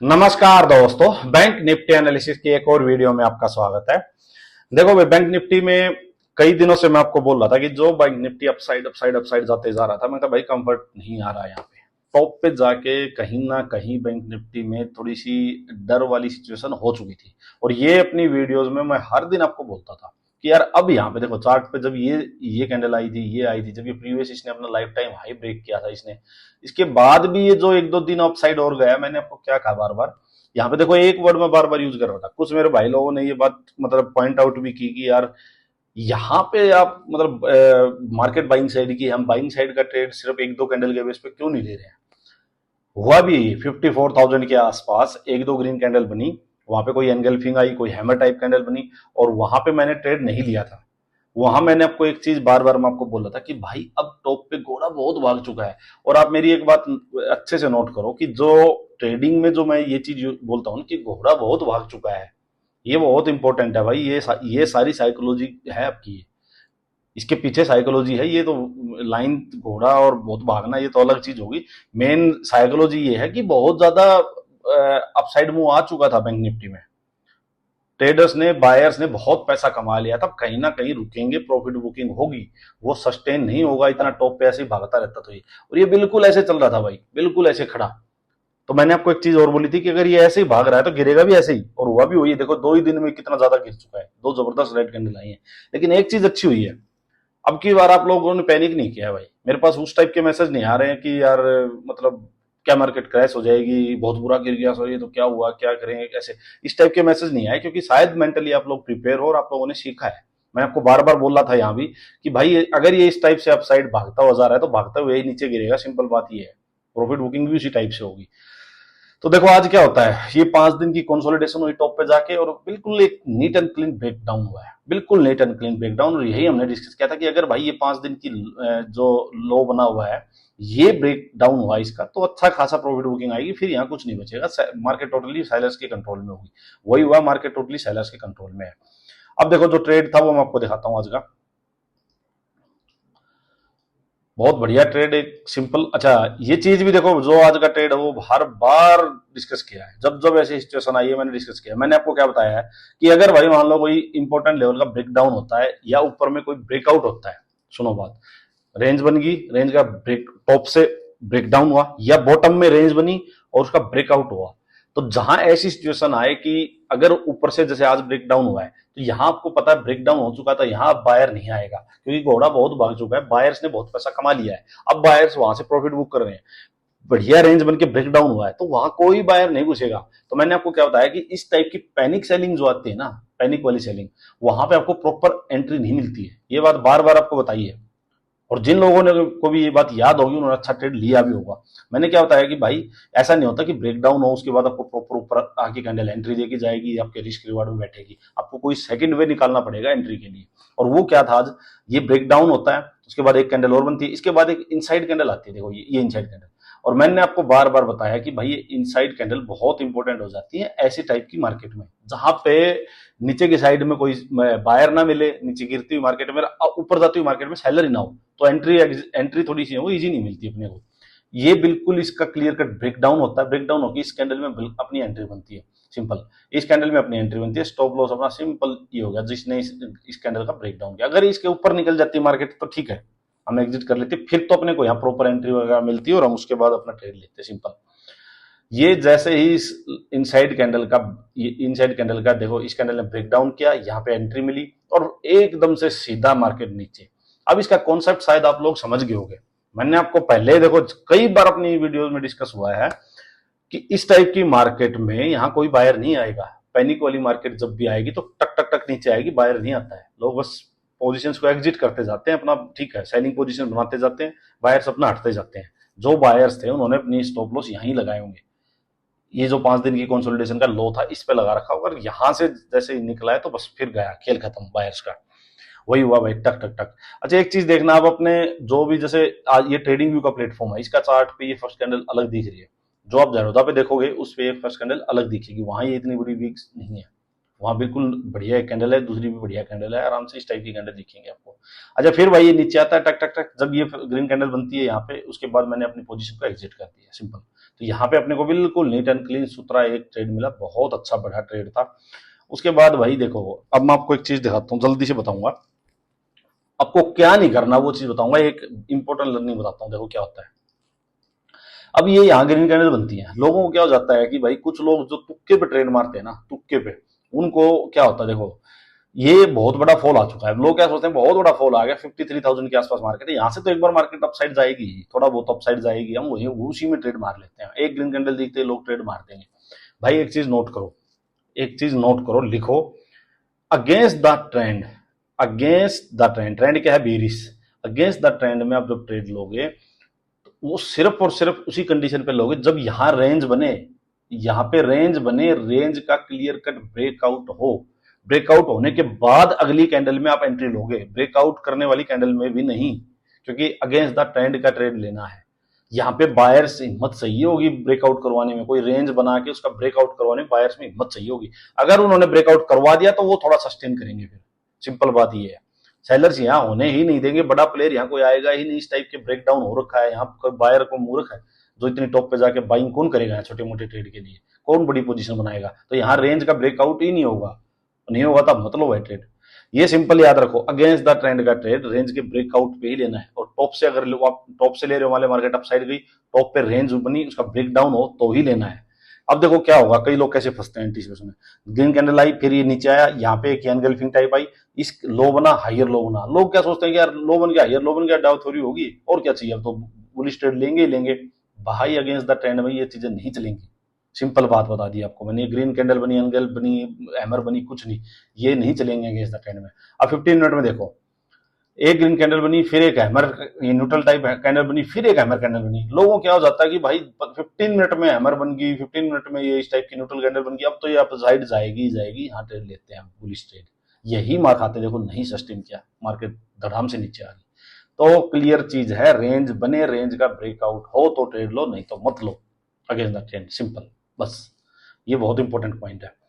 नमस्कार दोस्तों, bank Nifty analysis की एक और वीडियो में आपका स्वागत है। देखो भाई, बैंक निफ्टी में कई दिनों से मैं आपको बोल रहा था कि जो bank Nifty upside upside upside जाते जा रहा था, मैं कहा भाई कंफर्ट नहीं आ रहा है। यहाँ पे टॉप पे जाके कहीं ना कहीं बैंक निफ्टी में थोड़ी सी डर वाली सिचुएशन हो चुकी थी। और ये अपनी वीडियोज में मैं हर दिन आपको बोलता था कि यार अब यहाँ पे देखो चार्ट पे जब ये कैंडल आई थी, ये आई थी, जब ये प्रीवियस इसने अपना लाइफ टाइम हाई ब्रेक किया था इसने, इसके बाद भी ये जो एक दो दिन अपसाइड और गया, मैंने आपको क्या कहा बार बार। यहाँ पे देखो एक वर्ड मैं बार बार यूज कर रहा था, कुछ मेरे भाई लोगों ने ये बात मतलब पॉइंट आउट भी की कि यार यहाँ पे आप मतलब मार्केट बाइंग साइड की, हम बाइंग साइड का ट्रेड सिर्फ एक दो कैंडल के बेस पे क्यों नहीं ले रहे हैं। हुआ भी 54,000 के आसपास एक दो ग्रीन कैंडल बनी, वहां पे कोई एनगल्फिंग आई, कोई हैमर टाइप कैंडल बनी, और वहां पे मैंने ट्रेड नहीं लिया था। वहां मैंने आपको एक चीज बार बार मैं आपको बोला था कि भाई अब टॉप पे घोड़ा बहुत भाग चुका है। और आप मेरी एक बात अच्छे से नोट करो कि जो ट्रेडिंग में जो मैं ये चीज बोलता हूँ कि घोड़ा बहुत भाग चुका है, ये बहुत इंपॉर्टेंट है भाई। ये सारी साइकोलॉजी है आपकी, इसके पीछे साइकोलॉजी है। ये तो लाइन घोड़ा और बहुत भागना ये तो अलग चीज होगी। मेन साइकोलॉजी ये है कि बहुत ज्यादा अपसाइड मूव आ चुका था बैंक निफ्टी में। ट्रेडर्स ने, बायर्स ने बहुत पैसा कमा लिया था, कहीं ना कहीं रुकेंगे, प्रॉफिट बुकिंग होगी, वो सस्टेन नहीं होगा इतना टॉप पे ऐसे ही भागता रहता। तो ये और ये बिल्कुल ऐसे चल रहा था भाई, बिल्कुल ऐसे खड़ा। तो मैंने आपको एक चीज और बोली थी कि अगर ये ऐसे ही भाग रहा है तो गिरेगा भी ऐसे ही, और हुआ भी। हुई देखो, 2 ही दिन में कितना ज्यादा गिर चुका है, दो जबरदस्त रेड कैंडल आई है। लेकिन एक चीज अच्छी हुई है, अब की बार आप लोगों ने पैनिक नहीं किया है भाई। मेरे पास उस टाइप के मैसेज नहीं आ रहे हैं कि यार मतलब क्या मार्केट क्रैश हो जाएगी, बहुत बुरा गिर गया, सॉरी तो क्या हुआ, क्या करेंगे, कैसे, इस टाइप के मैसेज नहीं आए, क्योंकि शायद मेंटली आप लोग प्रिपेयर हो और आप लोगों ने सीखा है। मैं आपको बार बार बोल रहा था यहाँ भी कि भाई अगर ये इस टाइप से अपसाइड भागता हुआ जा रहा है तो भागता हुआ ही नीचे गिरेगा, सिंपल बात ये है। प्रॉफिट बुकिंग भी उसी टाइप से होगी। तो देखो आज क्या होता है, ये 5 दिन की कंसोलिडेशन हुई टॉप पे जाके, और बिल्कुल एक नीट एंड क्लीन ब्रेकडाउन हुआ है, बिल्कुल नीट एंड क्लीन ब्रेकडाउन। और यही हमने डिस्कस किया था कि अगर भाई ये 5 दिन की जो लो बना हुआ है, ये ब्रेक डाउन हुआ इसका, तो अच्छा खासा प्रॉफिट बुकिंग आएगी, फिर यहाँ कुछ नहीं बचेगा, मार्केट टोटली सेलर्स के कंट्रोल में होगी। वही हुआ, मार्केट टोटली सेलर्स के कंट्रोल में है। अब देखो जो ट्रेड था वो मैं आपको दिखाता हूँ आज का। बहुत बढ़िया ट्रेड, एक सिंपल। अच्छा ये चीज भी देखो, जो आज का ट्रेड है वो हर बार डिस्कस किया है, जब जब ऐसी सिचुएशन आई है मैंने डिस्कस किया है। मैंने आपको क्या बताया है कि अगर भाई मान लो कोई इंपॉर्टेंट लेवल का ब्रेकडाउन होता है या ऊपर में कोई ब्रेकआउट होता है, सुनो बात, रेंज बन गई, रेंज का ब्रेक, टॉप से ब्रेकडाउन हुआ, या बॉटम में रेंज बनी और उसका ब्रेकआउट हुआ, तो जहां ऐसी सिचुएशन आए कि अगर ऊपर से जैसे आज ब्रेकडाउन हुआ है, तो यहां आपको पता है ब्रेकडाउन हो चुका था, यहां अब बायर नहीं आएगा, क्योंकि घोड़ा बहुत भाग चुका है, बायर्स ने बहुत पैसा कमा लिया है। अब बायर्स वहां से प्रॉफिट बुक कर रहे हैं, बढ़िया रेंज बन के ब्रेकडाउन हुआ है, तो वहां कोई बायर नहीं घुसेगा। तो मैंने आपको क्या बताया कि इस टाइप की पैनिक सेलिंग जो आती है ना, पैनिक वाली सेलिंग, वहां पे आपको प्रॉपर एंट्री नहीं मिलती है। ये बात बार बार आपको बताई है, और जिन लोगों ने को भी ये बात याद होगी उन्होंने अच्छा ट्रेड लिया भी होगा। मैंने क्या बताया कि भाई ऐसा नहीं होता कि ब्रेकडाउन हो उसके बाद आपको प्रॉपर ऊपर आके कैंडल एंट्री देके जाएगी, आपके रिस्क रिवार्ड में बैठेगी, आपको कोई सेकंड वे निकालना पड़ेगा एंट्री के लिए। और वो क्या था, आज ये ब्रेकडाउन होता है, उसके बाद एक कैंडल और बनती है, इसके बाद एक इनसाइड कैंडल आती है। देखो ये इनसाइड कैंडल, और मैंने आपको बार बार बताया कि भाई ये इनसाइड कैंडल बहुत इंपॉर्टेंट हो जाती है ऐसी टाइप की मार्केट में, जहां पे नीचे की साइड में कोई बायर ना मिले, नीचे गिरती हुई मार्केट में, ऊपर जाती हुई मार्केट में सेलर ही ना हो, तो एंट्री थोड़ी सी है वो इजी नहीं मिलती अपने को। ये बिल्कुल इसका क्लियर कट ब्रेकडाउन होता है, ब्रेकडाउन होगी इस कैंडल में अपनी एंट्री बनती है, सिंपल। इस कैंडल में अपनी एंट्री बनती है, स्टॉप लॉस अपना सिंपल ये हो गया जिसने इस कैंडल का ब्रेकडाउन किया। अगर इसके ऊपर निकल जाती है मार्केट तो ठीक है, हम एग्जिट कर लेते, फिर तो अपने को यहाँ प्रॉपर एंट्री वगैरह मिलती है और हम उसके बाद अपना ट्रेड लेते, सिंपल। ये जैसे ही इनसाइड कैंडल का देखो, इस कैंडल ने ब्रेकडाउन किया, यहाँ पे एंट्री मिली और एकदम से सीधा मार्केट नीचे। अब इसका कॉन्सेप्ट शायद आप लोग समझ गए होंगे, मैंने आपको पहले देखो कई बार अपनी वीडियोस में डिस्कस हुआ है कि इस टाइप की मार्केट में यहाँ कोई बायर नहीं आएगा। पैनिक वाली मार्केट जब भी आएगी तो टक टक टक नीचे आएगी, बायर नहीं आता है, लोग बस पोजीशंस को एग्जिट करते जाते हैं अपना, ठीक है, सेलिंग पोजीशन बनाते जाते हैं, बायर्स अपना हटते जाते हैं। जो बायर्स थे उन्होंने अपनी स्टॉप लॉस यहीं लगाए होंगे, ये जो 5 दिन की कंसोलिडेशन का लो था इस पे लगा रखा होगा, यहां से जैसे ही निकला है तो बस फिर गया, खेल खत्म बायर्स का। वही हुआ भाई, टक टक टक। अच्छा एक चीज देखना, आप अपने जो भी, जैसे आज ये ट्रेडिंग व्यू का प्लेटफॉर्म है, इसका चार्ट पे ये फर्स्ट कैंडल अलग दिख रही है, जो आप जरोदा पे देखोगे उस पे फर्स्ट कैंडल अलग दिखेगी, वहां ये इतनी बड़ी वीक नहीं है, वहां बिल्कुल बढ़िया एक कैंडल है, दूसरी भी बढ़िया कैंडल है, आराम से इस टाइप की कैंडल दिखेंगे आपको। अच्छा फिर भाई ये नीचे आता है टक टक टक, जब ये ग्रीन कैंडल बनती है यहाँ पे, उसके बाद मैंने अपनी पोजीशन को एग्जिट कर दिया सिंपल। तो यहाँ पे अपने को बिल्कुल नीट एंड क्लीन सुथरा एक ट्रेड मिला, बहुत अच्छा बड़ा ट्रेड था। उसके बाद भाई देखो, अब मैं आपको एक चीज दिखाता हूँ, जल्दी से बताऊंगा आपको क्या नहीं करना, वो चीज बताऊंगा, एक इंपॉर्टेंट लर्निंग बताता हूँ। देखो क्या होता है, अब ये यहाँ ग्रीन कैंडल बनती है, लोगों को क्या हो जाता है कि भाई कुछ लोग जो तुक्के पे ट्रेड मारते हैं ना, तुक्के पे, उनको क्या होता है, देखो ये बहुत बड़ा फॉल आ चुका है, लोग क्या सोचते हैं बहुत बड़ा फॉल आ गया, 53,000 के आसपास मार्केट है, यहाँ से तो एक बार मार्केट अपसाइड जाएगी, थोड़ा बहुत अपसाइड जाएगी, हम वही उसी में ट्रेड मार लेते हैं, एक ग्रीन कैंडल दिखते ही लोग ट्रेड मार देंगे। भाई एक चीज नोट करो, एक चीज नोट करो, लिखो, against the trend, against the trend, trend क्या है, बेरिश, अगेंस्ट द ट्रेंड में आप जब ट्रेड लोगे तो वो सिर्फ और सिर्फ उसी कंडीशन पे लोगे जब यहां रेंज बने, यहां पे रेंज बने, रेंज का क्लियर कट ब्रेकआउट हो, ब्रेकआउट होने के बाद अगली कैंडल में आप एंट्री लोगे, ब्रेकआउट करने वाली कैंडल में भी नहीं, क्योंकि अगेंस्ट द ट्रेंड का ट्रेड लेना है। यहाँ पे बायर्स हिम्मत चाहिए होगी ब्रेकआउट करवाने में, कोई रेंज बना के उसका ब्रेकआउट करवाने में बायर्स में हिम्मत चाहिए होगी, अगर उन्होंने ब्रेकआउट करवा दिया तो वो थोड़ा सस्टेन करेंगे, फिर सिंपल बात ये है। सेलर्स यहाँ होने ही नहीं देंगे, बड़ा प्लेयर यहाँ कोई आएगा ही नहीं, इस टाइप के ब्रेकडाउन हो रखा है यहाँ, कोई बायर को मूर्ख है जो इतनी टॉप पे जाके बाइंग कौन करेगा यहाँ छोटे मोटे ट्रेड के लिए, कौन बड़ी पोजीशन बनाएगा, तो यहाँ रेंज का ब्रेकआउट ही नहीं होगा, नहीं होगा तब मतलब है ट्रेड। ये सिंपल याद रखो, अगेंस्ट द ट्रेंड का ट्रेड रेंज के ब्रेकआउट पे ही लेना है, और टॉप से अगर आप टॉप से ले रहे हो वाले मार्केट अप साइड गई, टॉप पे रेंज बनी, उसका ब्रेकडाउन हो तो ही लेना है। अब देखो क्या होगा, कई लोग कैसे फंसते हैं एंटीसिपेशन में, ग्रीन कैंडल आई, फिर ये नीचे आया, यहाँ पे एक एनगल्फिंग टाइप आई, इस लो बना, हायर लो बना, लोग क्या सोचते हैं कि यार लो बन गया, हायर लो बन गया, डाउ थोड़ी होगी, और क्या चाहिए, अब तो बुलिश ट्रेड लेंगे ही लेंगे। भाई अगेंस्ट द ट्रेंड में ये चीजें नहीं चलेंगी, सिंपल बात बता दी आपको मैंने, ग्रीन कैंडल बनी, एंगल बनी, हैमर बनी, कुछ नहीं, ये नहीं चलेंगे अगेंस्ट द ट्रेंड में। अब 15 मिनट में देखो, एक ग्रीन कैंडल बनी, फिर एक हैमर न्यूट्रल टाइप कैंडल बनी, फिर एक हैमर कैंडल बनी, लोगों क्या हो जाता है कि भाई 15 मिनट में हैमर बन गई, 15 मिनट में ये इस टाइप की न्यूट्रल कैंडल बन गई, अब तो ये आप साइड जाएगी जाएगी, यहाँ ट्रेड लेते हैं बुलिश ट्रेड, यही मार खाते, देखो नहीं सस्टेन किया, मार्केट धड़ाम से नीचे आ गई। तो क्लियर चीज है, रेंज बने, रेंज का ब्रेकआउट हो तो ट्रेड लो, नहीं तो मत लो अगेंस्ट द ट्रेंड, सिंपल, बस ये बहुत इंपॉर्टेंट पॉइंट है।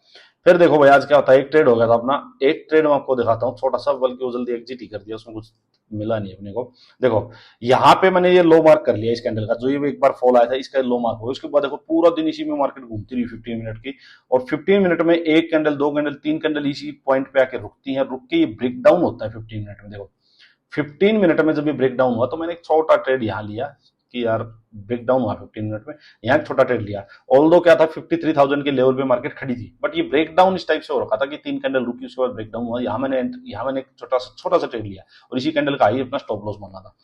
फिर देखो भाई आज क्या होता है, एक ट्रेड हो गया था अपना, एक ट्रेड मैं आपको दिखाता हूँ छोटा सा, बल्कि वो जल्दी एग्जिट ही कर दिया, उसमें कुछ मिला नहीं अपने को। देखो यहाँ पे मैंने ये लो मार्क कर लिया इस कैंडल का, जो ये एक बार फॉल आया था इसका लो मार्क हो गया, उसके बाद देखो पूरा दिन इसी में मार्केट घूमती रही 15 मिनट की, और 15 मिनट में एक कैंडल, दो कैंडल, तीन कैंडल इसी पॉइंट पे आके रुकती है, रुक के ये ब्रेक डाउन होता है 15 मिनट में। देखो 15 मिनट में जब ये ब्रेक डाउन हुआ तो मैंने एक छोटा ट्रेड यहाँ लिया कि यार ब्रेक डाउन हुआ 15 मिनट में, यहाँ एक छोटा ट्रेड लिया, ऑल्दो क्या था 53,000 के लेवल पे मार्केट खड़ी थी, बट ये ब्रेक डाउन इस टाइप से हो रखा था कि तीन कैंडल रुकी, उसके बाद ब्रेक डाउन हुआ, यहाँ मैंने एक छोटा सा ट्रेड लिया, और इसी कैंडल का ही अपना स्टॉप लॉस माना था।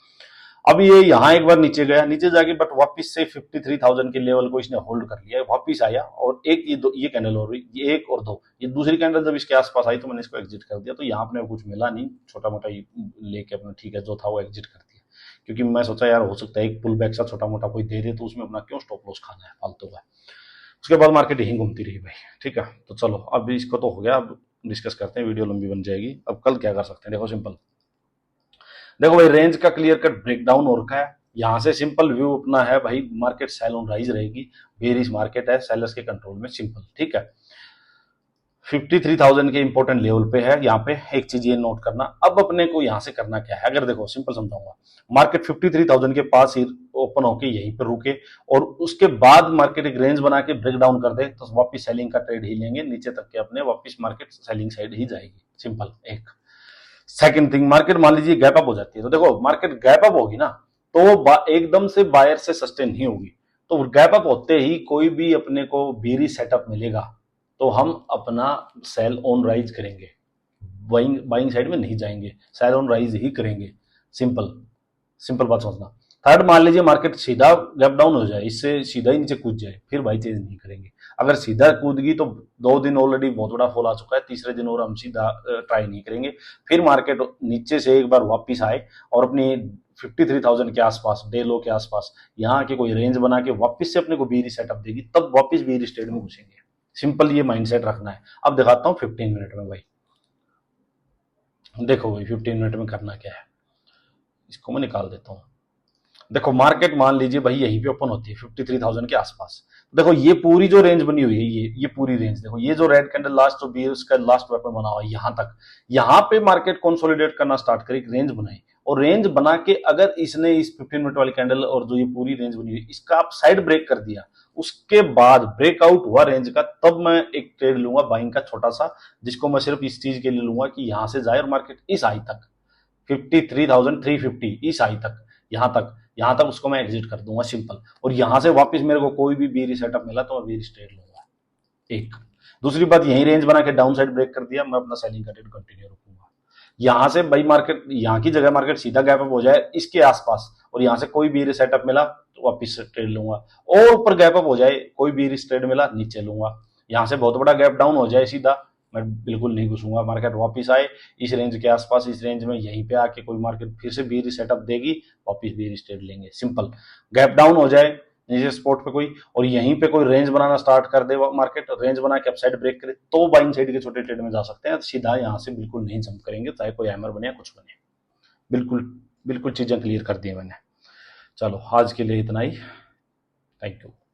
अब ये यहाँ एक बार नीचे गया, नीचे जाके बट वापस से 53,000 के लेवल को इसने होल्ड कर लिया, वापस आया, और एक ये कैंडल हो रही, ये एक और दो, ये दूसरी कैंडल जब इसके आसपास आई तो मैंने इसको एग्जिट कर दिया, तो यहाँ अपने कुछ मिला नहीं, छोटा मोटा लेके अपना ठीक है जो था वो एग्जिट कर दिया, क्योंकि मैं सोचा यार हो सकता है एक पुल बैक सा छोटा मोटा कोई दे दे, तो उसमें अपना क्यों स्टॉप लॉस खाना है फालतू का। उसके बाद मार्केट यहीं घूमती रही भाई, ठीक है, तो चलो अब इसको तो हो गया, अब डिस्कस करते हैं, वीडियो लंबी बन जाएगी। अब कल क्या कर सकते हैं, देखो सिंपल, देखो भाई रेंज का क्लियर कट ब्रेकडाउन हो रखा है, यहां से सिंपल व्यू अपना है भाई, मार्केट सेल ऑन राइज रहेगी, बेरिश मार्केट है, सेलर्स के कंट्रोल में, सिंपल, ठीक है। 53,000 के इंपॉर्टेंट लेवल पे है, यहाँ पे एक चीज ये नोट करना, अब अपने को यहाँ से करना क्या है, अगर देखो सिंपल समझाऊंगा, मार्केट 53,000 के पास ही ओपन होके यहीं पे रुके, और उसके बाद मार्केट एक रेंज बना के ब्रेक डाउन कर दे, तो वापस सेलिंग का ट्रेड ही लेंगे, नीचे तक के अपने वापस मार्केट सेलिंग साइड ही जाएगी, सिंपल। एक सेकंड थिंग, मार्केट मान लीजिए गैप अप हो जाती है, तो देखो मार्केट गैप अप होगी ना, तो एकदम से बायर से सस्टेन नहीं होगी, तो गैप अप होते ही कोई भी अपने को बेरी सेटअप मिलेगा, तो हम अपना सेल ऑन राइज करेंगे, बाइंग साइड में नहीं जाएंगे, सेल ऑन राइज ही करेंगे, सिंपल, सिंपल बात समझना। थर्ड, मान लीजिए मार्केट सीधा गैप डाउन हो जाए, इससे सीधा ही नीचे कूद जाए, फिर भाई चेंज नहीं करेंगे, अगर सीधा कूद गई तो 2 दिन ऑलरेडी बहुत बड़ा फॉल आ चुका है, तीसरे दिन और हम सीधा ट्राई नहीं करेंगे, फिर मार्केट नीचे से एक बार वापिस आए और अपनी 53,000 के आसपास, डे लो के आसपास यहाँ के कोई रेंज बना के वापस से अपने को बीरी सेटअप देगी, तब वापस बीरी स्टेट में घुसेंगे, सिंपल ये माइंडसेट रखना है। अब दिखाता हूँ 15 मिनट में भाई, देखो भाई 15 मिनट में करना क्या है, इसको मैं निकाल देता हूँ, देखो मार्केट मान लीजिए भाई यहीं पे ओपन होती है 53,000 के आसपास। देखो ये पूरी जो रेंज बनी हुई है, ये पूरी रेंज देखो, ये जो रेड कैंडल लास्ट जो बी है उसका लास्ट वेपन बना हुआ है यहाँ तक, यहाँ पे मार्केट कंसोलिडेट करना स्टार्ट करे, रेंज बनाई, और रेंज बना के अगर इसने इस 15 मिनट वाली कैंडल और जो ये पूरी रेंज बनी हुई इसका आप साइड ब्रेक कर दिया, उसके बाद ब्रेकआउट हुआ रेंज का, तब मैं एक ट्रेड लूंगा बाइंग का छोटा सा, जिसको मैं सिर्फ इस चीज के लिए लूंगा कि यहां से जाए और मार्केट इस हाई तक 53,350 इस हाई तक, यहां तक उसको मैं एग्जिट कर दूंगा सिंपल। और यहां से वापस मेरे को कोई भी बीरी सेटअप मिला तो मैं बीरी ट्रेड लूंगा। एक दूसरी बात, यही रेंज बना के डाउन साइड ब्रेक कर दिया, मैं अपना सेलिंग का ट्रेड कंटिन्यू रखूंगा। यहां से भाई मार्केट, यहां की जगह मार्केट सीधा गैप अप हो जाए इसके आसपास, और यहां से कोई भी सेटअप मिला तो वापिस ट्रेड लूंगा, और ऊपर गैप अप हो जाए कोई भी ट्रेड मिला नीचे लूंगा। यहां से बहुत बड़ा गैप डाउन हो जाए सीधा, मैं बिल्कुल नहीं घुसूंगा, मार्केट वापिस आए इस रेंज के आसपास, इस रेंज में यहीं पे आके कोई मार्केट फिर से बीरी सेटअप देगी, वापिस बीरी ट्रेड लेंगे सिंपल। गैप डाउन हो जाए नीचे स्पॉट पे कोई, और यहीं पे कोई रेंज बनाना स्टार्ट कर दे मार्केट, रेंज बना के अपसाइड ब्रेक करे, तो बाइंग साइड के छोटे ट्रेड में जा सकते हैं, सीधा यहाँ से बिल्कुल नहीं जंप करेंगे, चाहे कोई हैमर बने या कुछ बने। बिल्कुल बिल्कुल चीजें क्लियर कर दी मैंने। चलो आज के लिए इतना ही, थैंक यू।